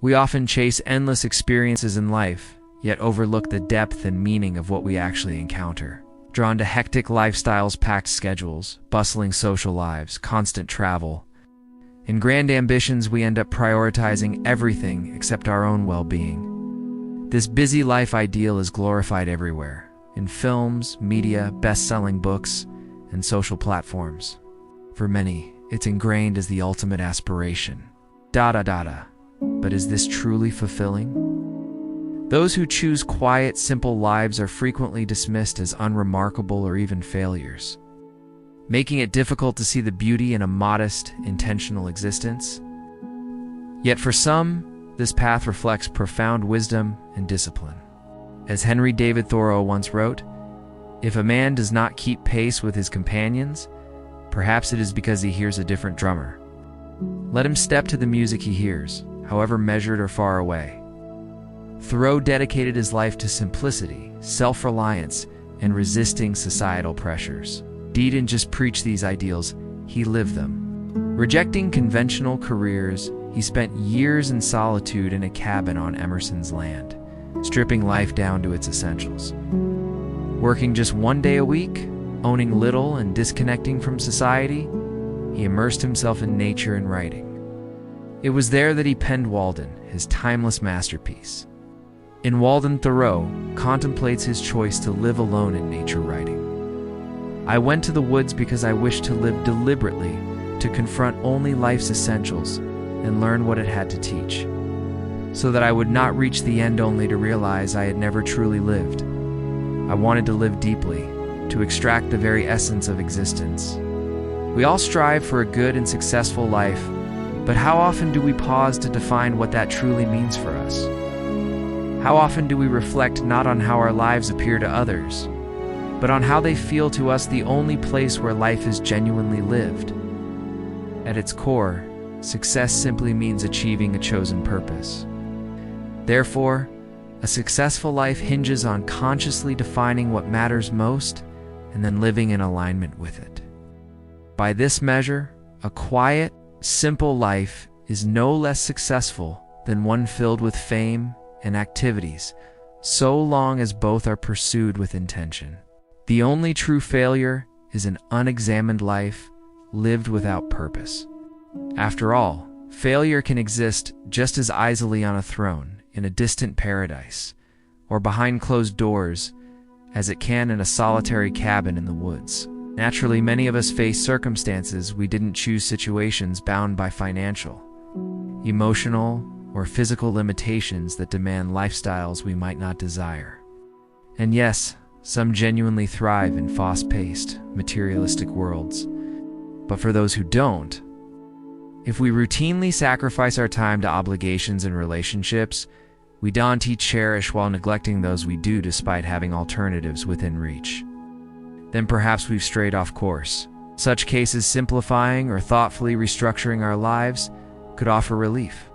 We often chase endless experiences in life, yet overlook the depth and meaning of what we actually encounter. Drawn to hectic lifestyles, packed schedules, bustling social lives, constant travel, and grand ambitions, we end up prioritizing everything except our own well-being. This busy life ideal is glorified everywhere, in films, media, best-selling books, and social platforms. For many, it's ingrained as the ultimate aspiration. But is this truly fulfilling? Those who choose quiet, simple lives are frequently dismissed as unremarkable or even failures, making it difficult to see the beauty in a modest, intentional existence. Yet for some, this path reflects profound wisdom and discipline. As Henry David Thoreau once wrote, "If a man does not keep pace with his companions, perhaps it is because he hears a different drummer. Let him step to the music he hears, however measured or far away." Thoreau dedicated his life to simplicity, self-reliance, and resisting societal pressures. He didn't just preach these ideals, he lived them. Rejecting conventional careers, he spent years in solitude in a cabin on Emerson's land, stripping life down to its essentials. Working just one day a week, owning little and disconnecting from society, he immersed himself in nature and writing. It was there that he penned Walden, his timeless masterpiece. In Walden, Thoreau contemplates his choice to live alone in nature, writing, "I went to the woods because I wished to live deliberately, to confront only life's essentials and learn what it had to teach, so that I would not reach the end only to realize I had never truly lived. I wanted to live deeply, to extract the very essence of existence." We all strive for a good and successful life, but how often do we pause to define what that truly means for us? How often do we reflect not on how our lives appear to others, but on how they feel to us, the only place where life is genuinely lived? At its core, success simply means achieving a chosen purpose. Therefore, a successful life hinges on consciously defining what matters most and then living in alignment with it. By this measure, a quiet, simple life is no less successful than one filled with fame and activities, so long as both are pursued with intention. The only true failure is an unexamined life lived without purpose. After all, failure can exist just as easily on a throne in a distant paradise, or behind closed doors, as it can in a solitary cabin in the woods. Naturally, many of us face circumstances we didn't choose, situations bound by financial, emotional, or physical limitations that demand lifestyles we might not desire. And yes, some genuinely thrive in fast-paced, materialistic worlds. But for those who don't, if we routinely sacrifice our time to obligations and relationships we don't cherish while neglecting those we do despite having alternatives within reach, then perhaps we've strayed off course. Such cases, simplifying or thoughtfully restructuring our lives could offer relief.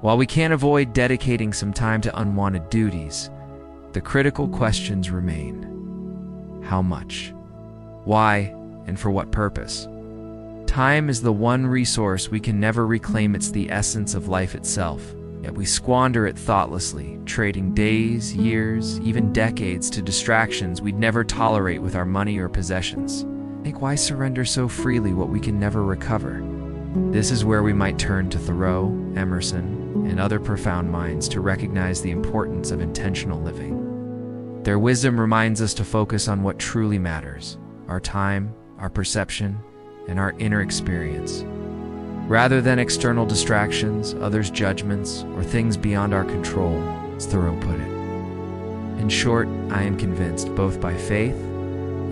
While we can't avoid dedicating some time to unwanted duties, the critical questions remain. How much? Why? And for what purpose? Time is the one resource we can never reclaim. It's the essence of life itself, yet we squander it thoughtlessly, trading days, years, even decades to distractions we'd never tolerate with our money or possessions. Why surrender so freely what we can never recover? This is where we might turn to Thoreau, Emerson, and other profound minds to recognize the importance of intentional living. Their wisdom reminds us to focus on what truly matters: our time, our perception, and our inner experience, rather than external distractions, others' judgments, or things beyond our control, as Thoreau put it. In short, I am convinced, both by faith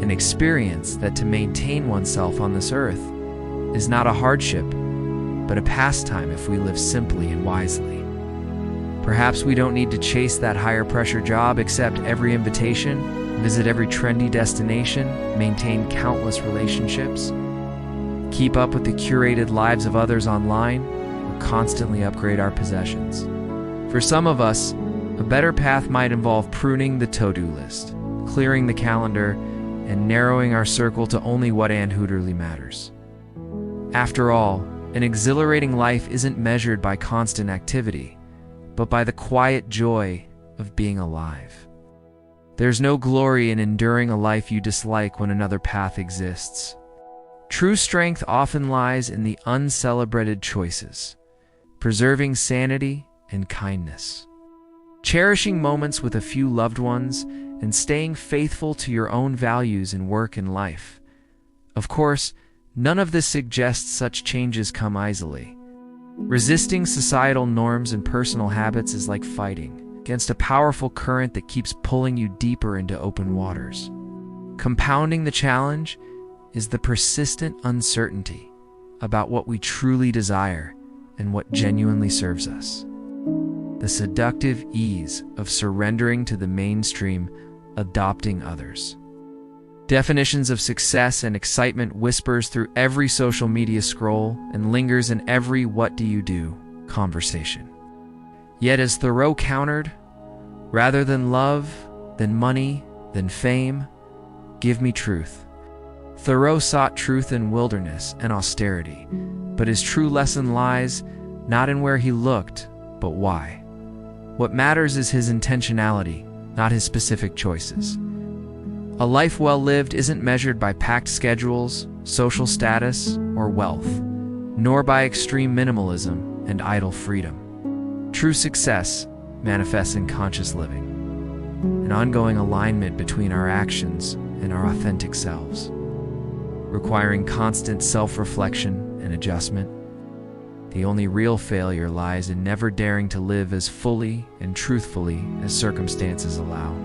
and experience, that to maintain oneself on this earth is not a hardship, but a pastime if we live simply and wisely. Perhaps we don't need to chase that higher pressure job, accept every invitation, visit every trendy destination, maintain countless relationships, keep up with the curated lives of others online, or constantly upgrade our possessions. For some of us, a better path might involve pruning the to-do list, clearing the calendar, and narrowing our circle to only what truly matters. After all, an exhilarating life isn't measured by constant activity, but by the quiet joy of being alive. There's no glory in enduring a life you dislike when another path exists. True strength often lies in the uncelebrated choices, preserving sanity and kindness, cherishing moments with a few loved ones, and staying faithful to your own values in work and life. Of course, none of this suggests such changes come easily. Resisting societal norms and personal habits is like fighting against a powerful current that keeps pulling you deeper into open waters. Compounding the challenge is the persistent uncertainty about what we truly desire and what genuinely serves us. The seductive ease of surrendering to the mainstream, adopting others. Definitions of success and excitement whispers through every social media scroll and lingers in every "what do you do" conversation. Yet as Thoreau countered, rather than love, than money, than fame, give me truth. Thoreau sought truth in wilderness and austerity, but his true lesson lies not in where he looked, but why. What matters is his intentionality, not his specific choices. A life well lived isn't measured by packed schedules, social status, or wealth, nor by extreme minimalism and idle freedom. True success manifests in conscious living, an ongoing alignment between our actions and our authentic selves, requiring constant self-reflection and adjustment. The only real failure lies in never daring to live as fully and truthfully as circumstances allow.